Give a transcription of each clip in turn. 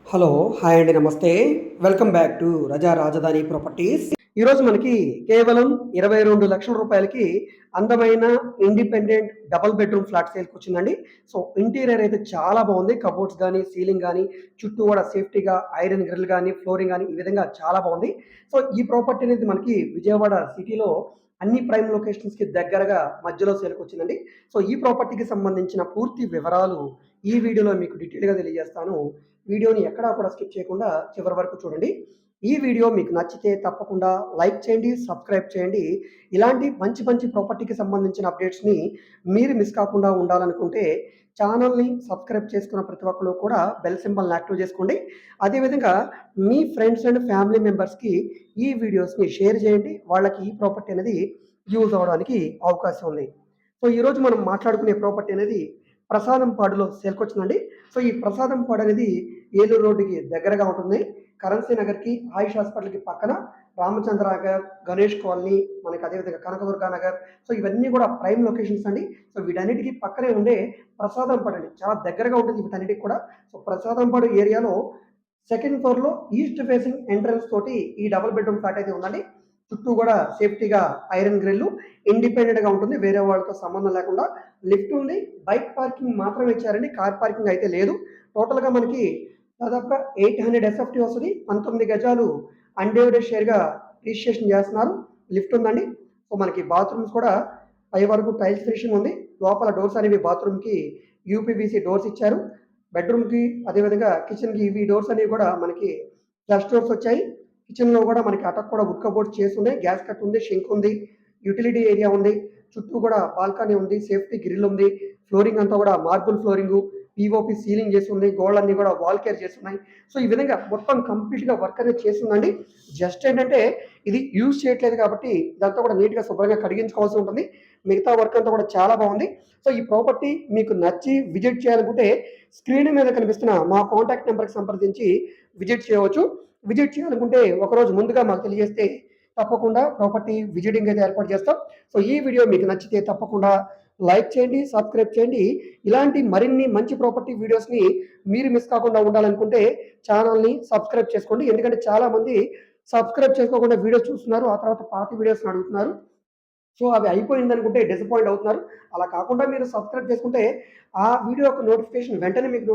Hello! Hi అండి. నమస్తే. Welcome back to రజా రాజధాని ప్రాపర్టీస్. ఈరోజు మనకి కేవలం 22,00,000 రూపాయలకి అందమైన ఇండిపెండెంట్ డబుల్ బెడ్‌రూమ్ ఫ్లాట్ సేల్‌కొచ్చిందండి. సో, ఇంటీరియర్ అయితే చాలా బాగుంది. కబోర్డ్స్ గానీ, సీలింగ్ గానీ, చుట్టూ కూడా సేఫ్టీగా ఐరన్ గ్రిల్ గానీ, ఫ్లోరింగ్ గానీ ఈ విధంగా చాలా బాగుంది. సో, ఈ ప్రాపర్టీ అనేది మనకి విజయవాడ సిటీలో అన్ని ప్రైమ్ లొకేషన్స్‌కి దగ్గరగా మధ్యలో సేల్‌కొచ్చిందండి. సో, ఈ ప్రాపర్టీకి సంబంధించిన పూర్తి వివరాలు ఈ వీడియోలో మీకు డీటెయిల్‌గా తెలియజేస్తాను. వీడియోని ఎక్కడా కూడా స్కిప్ చేయకుండా చివరి వరకు చూడండి. ఈ వీడియో మీకు నచ్చితే తప్పకుండా లైక్ చేయండి, సబ్స్క్రైబ్ చేయండి. ఇలాంటి మంచి మంచి ప్రాపర్టీకి సంబంధించిన అప్డేట్స్‌ని మీరు మిస్ కాకుండా ఉండాలనుకుంటే ఛానల్‌ని సబ్స్క్రైబ్ చేసుకున్న ప్రతి ఒక్కళ్ళు కూడా బెల్ సింబల్‌ని యాక్టివ్ చేసుకోండి. అదేవిధంగా మీ ఫ్రెండ్స్ అండ్ ఫ్యామిలీ మెంబర్స్‌కి ఈ వీడియోస్‌ని షేర్ చేయండి. వాళ్ళకి ఈ ప్రాపర్టీ అనేది యూజ్ అవ్వడానికి అవకాశం ఉంది. సో, ఈరోజు మనం మాట్లాడుకునే ప్రాపర్టీ అనేది ప్రసాదంపాడులో సేల్‌కొచ్చిందండి. సో, ఈ ప్రసాదంపాడు అనేది ఏలూరు రోడ్డుకి దగ్గరగా ఉంటుంది. కరెన్సీ నగర్‌కి, ఆయుష్ హాస్పిటల్‌కి పక్కన రామచంద్ర నగర్, గణేష్ కాలనీ, మనకి అదేవిధంగా కనకదుర్గ నగర్. సో, ఇవన్నీ కూడా ప్రైమ్ లొకేషన్స్ అండి. సో, వీటన్నిటికి పక్కనే ఉండే ప్రసాదంపాడు అండి. చాలా దగ్గరగా ఉంటుంది వీటన్నిటికి కూడా. సో, ప్రసాదంపాడు ఏరియాలో సెకండ్ ఫ్లోర్‌లో ఈస్ట్ ఫేసింగ్ ఎంట్రన్స్ తోటి ఈ డబుల్ బెడ్‌రూమ్ ఫ్లాట్ అయితే ఉందండి. చుట్టూ కూడా సేఫ్టీగా ఐరన్ గ్రిల్లు, ఇండిపెండెంట్‌గా ఉంటుంది. వేరే వాళ్ళతో సంబంధం లేకుండా. లిఫ్ట్ ఉంది. బైక్ పార్కింగ్ మాత్రమే ఇచ్చారండి. కార్ పార్కింగ్ అయితే లేదు. టోటల్‌గా మనకి దాదాపుగా 800 ఎస్ఎఫ్టీ వస్తది. 19 గజాలు అన్‌డివైడెడ్ షేర్‌గా రిజిస్ట్రేషన్ చేస్తున్నారు. లిఫ్ట్ ఉందండి. సో, మనకి బాత్రూమ్స్ కూడా పై వరకు టైల్స్ ఫినిషింగ్ ఉంది. లోపల డోర్స్ అనేవి బాత్రూమ్‌కి యూపీవీసీ డోర్స్ ఇచ్చారు. బెడ్‌రూమ్‌కి అదేవిధంగా కిచెన్‌కి ఇవి డోర్స్ అనేవి కూడా మనకి ఫ్లష్ డోర్స్ వచ్చాయి. కిచెన్‌లో కూడా మనకి అటక్ కూడా వుడ్ కబోర్డ్స్ చేసున్నాయి. గ్యాస్ కట్ ఉంది, షింక్ ఉంది, యుటిలిటీ ఏరియా ఉంది. చుట్టూ కూడా బాల్కనీ ఉంది, సేఫ్టీ గ్రిల్ ఉంది. ఫ్లోరింగ్ అంతా కూడా మార్బుల్ ఫ్లోరింగు, పీఓపీ సీలింగ్ చేసి ఉంది. గోడలన్నీ కూడా వాల్ కేర్ చేసున్నాయి. సో, ఈ విధంగా మొత్తం కంప్లీట్‌గా వర్క్ అనేది చేస్తుందండి. జస్ట్ ఏంటంటే ఇది యూజ్ చేయట్లేదు కాబట్టి ఇదంతా కూడా నీట్‌గా శుభ్రంగా కడిగించుకోవాల్సి ఉంటుంది. మిగతా వర్క్ అంతా కూడా చాలా బాగుంది. సో, ఈ ప్రాపర్టీ మీకు నచ్చి విజిట్ చేయాలనుకుంటే స్క్రీన్ మీద కనిపిస్తున్న మా కాంటాక్ట్ నెంబర్‌కి సంప్రదించి విజిట్ చేయవచ్చు. విజిట్ చేయాలనుకుంటే ఒకరోజు ముందుగా మాకు తెలియజేస్తే తప్పకుండా ప్రాపర్టీ విజిటింగ్ అయితే ఏర్పాటు చేస్తాం. సో, ఈ వీడియో మీకు నచ్చితే తప్పకుండా లైక్ చేయండి, సబ్స్క్రైబ్ చేయండి. ఇలాంటి మరిన్ని మంచి ప్రాపర్టీ వీడియోస్‌ని మీరు మిస్ కాకుండా ఉండాలనుకుంటే ఛానల్‌ని సబ్స్క్రైబ్ చేసుకోండి. ఎందుకంటే చాలామంది సబ్స్క్రైబ్ చేసుకోకుండా వీడియోస్ చూస్తున్నారు. ఆ తర్వాత పాత వీడియోస్‌ని అడుగుతున్నారు. సో, అవి అయిపోయిందనుకుంటే డిసప్పాయింట్ అవుతున్నారు. అలా కాకుండా మీరు సబ్స్క్రైబ్ చేసుకుంటే ఆ వీడియో యొక్క నోటిఫికేషన్ వెంటనే మీకు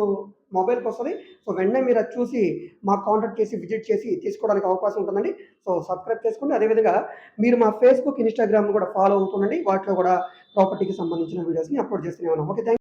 మొబైల్‌కొస్తది. సో, వెంటనే మీరు అది చూసి మాకు కాంటాక్ట్ చేసి, విజిట్ చేసి తీసుకోవడానికి అవకాశం ఉంటుందండి. సో, సబ్స్క్రైబ్ చేసుకోండి. అదేవిధంగా మీరు మా ఫేస్‌బుక్, ఇన్‌స్టాగ్రామ్‌ని కూడా ఫాలో అవుతుండండి. వాటిలో కూడా ప్రాపర్టీకి సంబంధించిన వీడియోస్‌ని అప్‌లోడ్ చేస్తూనే ఉన్నాం. ఓకే.